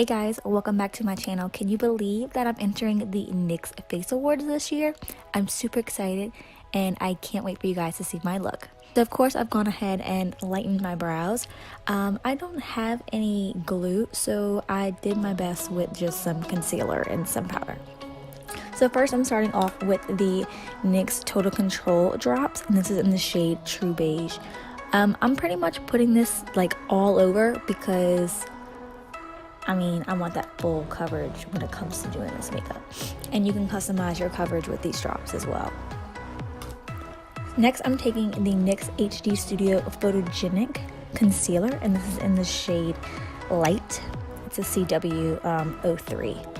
Hey guys, welcome back to my channel. Can you believe that I'm entering the NYX Face Awards this year? I'm super excited and I can't wait for you guys to see my look. So of course I've gone ahead and lightened my brows. I don't have any glue, so I did my best with just some concealer and some powder. So first I'm starting off with the NYX Total Control drops, and this is in the shade True Beige. I'm pretty much putting this like all over because I want that full coverage when it comes to doing this makeup. And you can customize your coverage with these drops as well. Next, I'm taking the NYX HD Studio Photogenic Concealer, and this is in the shade Light. It's a CW03.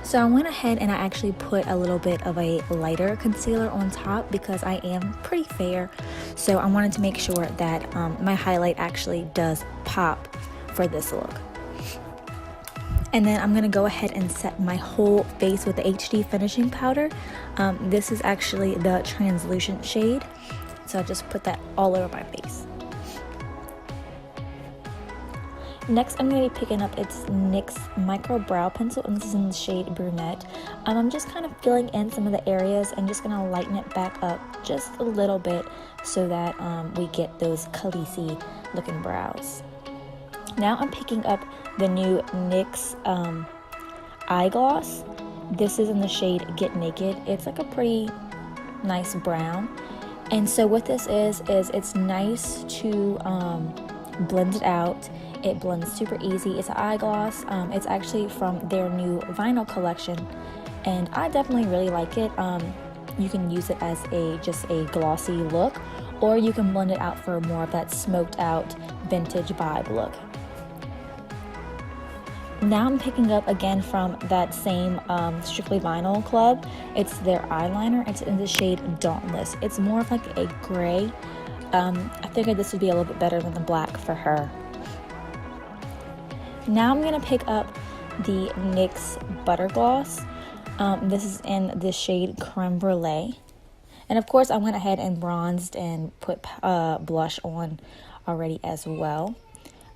So I went ahead and I actually put a little bit of a lighter concealer on top because I am pretty fair. So I wanted to make sure that my highlight actually does pop for this look. And then I'm going to go ahead and set my whole face with the HD finishing powder. This is actually the translucent shade. So I just put that all over my face. Next, I'm going to be picking up its NYX Micro Brow Pencil, and this is in the shade Brunette. I'm just kind of filling in some of the areas and just going to lighten it back up just a little bit so that we get those Khaleesi looking brows. Now I'm picking up the new NYX eye gloss. This is in the shade Get Naked. It's like a pretty nice brown. And so what this is it's nice to blend it out. It blends super easy. It's an eye gloss. It's actually from their new vinyl collection, and I definitely really like it. You can use it as just a glossy look, or you can blend it out for more of that smoked out vintage vibe look. Now I'm picking up again from that same Strictly Vinyl Club. It's their eyeliner. It's in the shade Dauntless. It's more of like a gray. I figured this would be a little bit better than the black for her. Now I'm going to pick up the NYX Butter Gloss. This is in the shade Creme Brulee. And of course I went ahead and bronzed and put blush on already as well.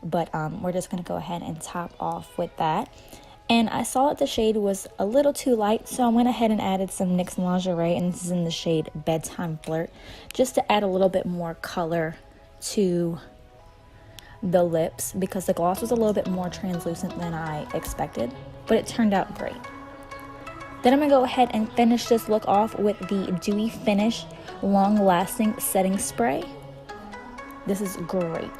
But we're just going to go ahead and top off with that. And I saw that the shade was a little too light, so I went ahead and added some NYX Lingerie, and this is in the shade Bedtime Flirt, just to add a little bit more color to the lips because the gloss was a little bit more translucent than I expected, but it turned out great. Then I'm going to go ahead and finish this look off with the Dewy Finish Long Lasting Setting Spray. This is great.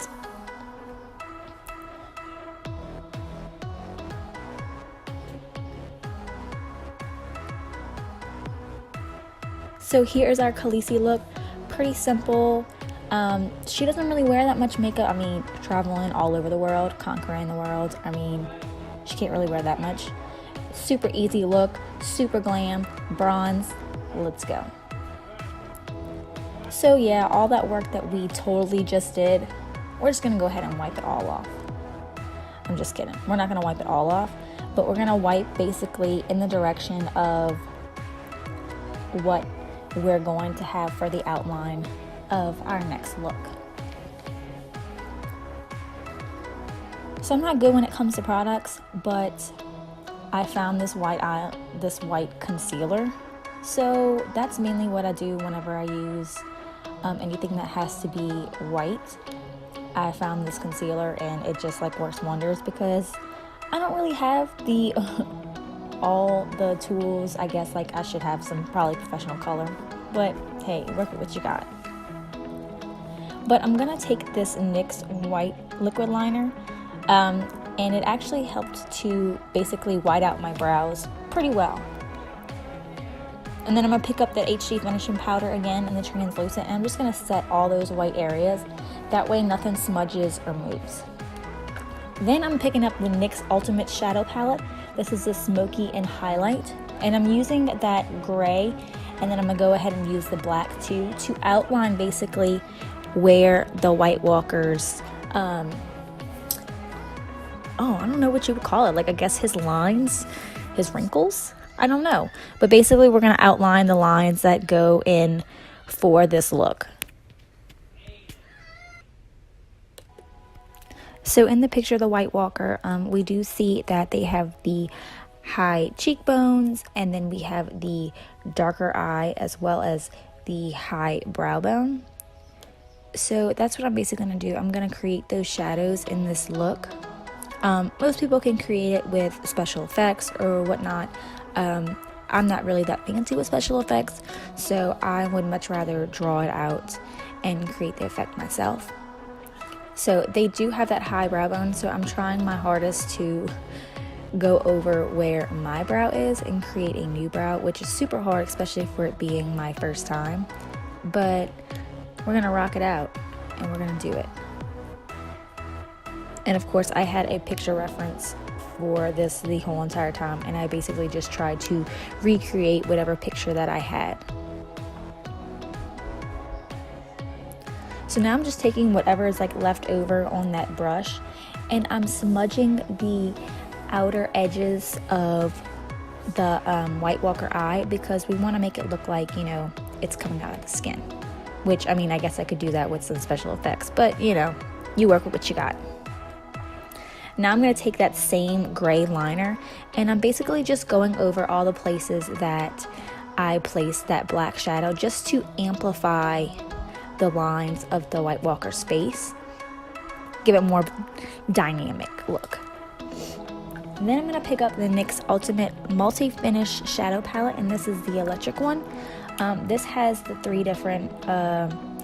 So here's our Khaleesi look. Pretty simple. She doesn't really wear that much makeup. Traveling all over the world, conquering the world. She can't really wear that much. Super easy look, super glam, bronze. Let's go. So yeah, all that work that we totally just did, we're just gonna go ahead and wipe it all off. I'm just kidding. We're not gonna wipe it all off, but we're gonna wipe basically in the direction of what we're going to have for the outline of our next look. So I'm not good when it comes to products, but I found this white concealer. So that's mainly what I do whenever I use anything that has to be white. I found this concealer and it just like works wonders because I don't really have the all the tools. I guess like I should have some probably professional color, but hey, work with what you got. But I'm gonna take this NYX white liquid liner, and it actually helped to basically white out my brows pretty well. And then I'm gonna pick up that HD finishing powder again in the translucent, and I'm just gonna set all those white areas. That way nothing smudges or moves. Then I'm picking up the NYX Ultimate Shadow Palette. This is the Smoky and Highlight, and I'm using that gray, and then I'm gonna go ahead and use the black too to outline basically where the White Walker's I don't know what you would call it, like I guess his lines, his wrinkles, I don't know, but basically we're gonna outline the lines that go in for this look. So in the picture of the White Walker, we do see that they have the high cheekbones, and then we have the darker eye as well as the high brow bone. So that's what I'm basically going to do. I'm going to create those shadows in this look. Most people can create it with special effects or whatnot. I'm not really that fancy with special effects, so I would much rather draw it out and create the effect myself. So they do have that high brow bone, so I'm trying my hardest to go over where my brow is and create a new brow, which is super hard, especially for it being my first time. But we're gonna rock it out and we're gonna do it. And of course, I had a picture reference for this the whole entire time, and I basically just tried to recreate whatever picture that I had. So now I'm just taking whatever is like left over on that brush, and I'm smudging the outer edges of the White Walker eye, because we want to make it look like, you know, it's coming out of the skin. Which, I mean, I guess I could do that with some special effects, but you know, you work with what you got. Now I'm going to take that same gray liner, and I'm basically just going over all the places that I placed that black shadow just to amplify the lines of the White Walker's face, give it more dynamic look. And then I'm going to pick up the NYX Ultimate Multi-Finish Shadow Palette, and this is the electric one. This has the 3 different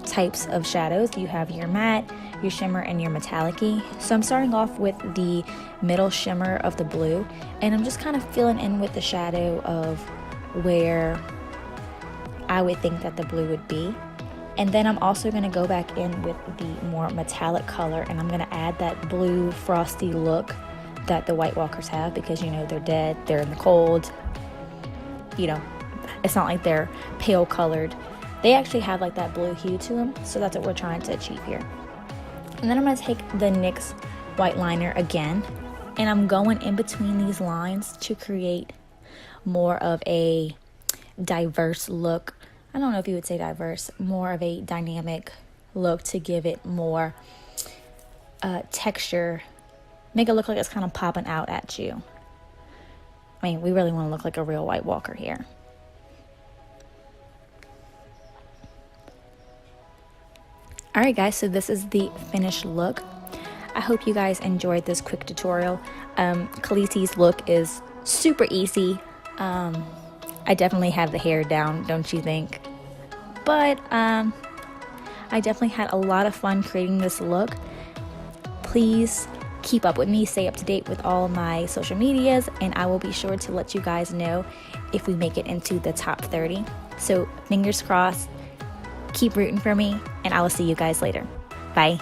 types of shadows. You have your matte, your shimmer, and your metallic-y. So I'm starting off with the middle shimmer of the blue, and I'm just kind of filling in with the shadow of where I would think that the blue would be. And then I'm also going to go back in with the more metallic color, and I'm going to add that blue frosty look that the White Walkers have, because you know, they're dead, they're in the cold, you know, it's not like they're pale colored. They actually have like that blue hue to them, so that's what we're trying to achieve here. And then I'm going to take the NYX white liner again, and I'm going in between these lines to create more of a diverse look. I don't know if you would say diverse, more of a dynamic look to give it more texture, make it look like it's kind of popping out at you. I mean, we really want to look like a real White Walker here. Alright guys, so this is the finished look. I hope you guys enjoyed this quick tutorial. Khaleesi's look is super easy. I definitely have the hair down, don't you think? But I definitely had a lot of fun creating this look. Please keep up with me, stay up to date with all of my social medias, and I will be sure to let you guys know if we make it into the top 30. So fingers crossed, keep rooting for me, and I will see you guys later. Bye.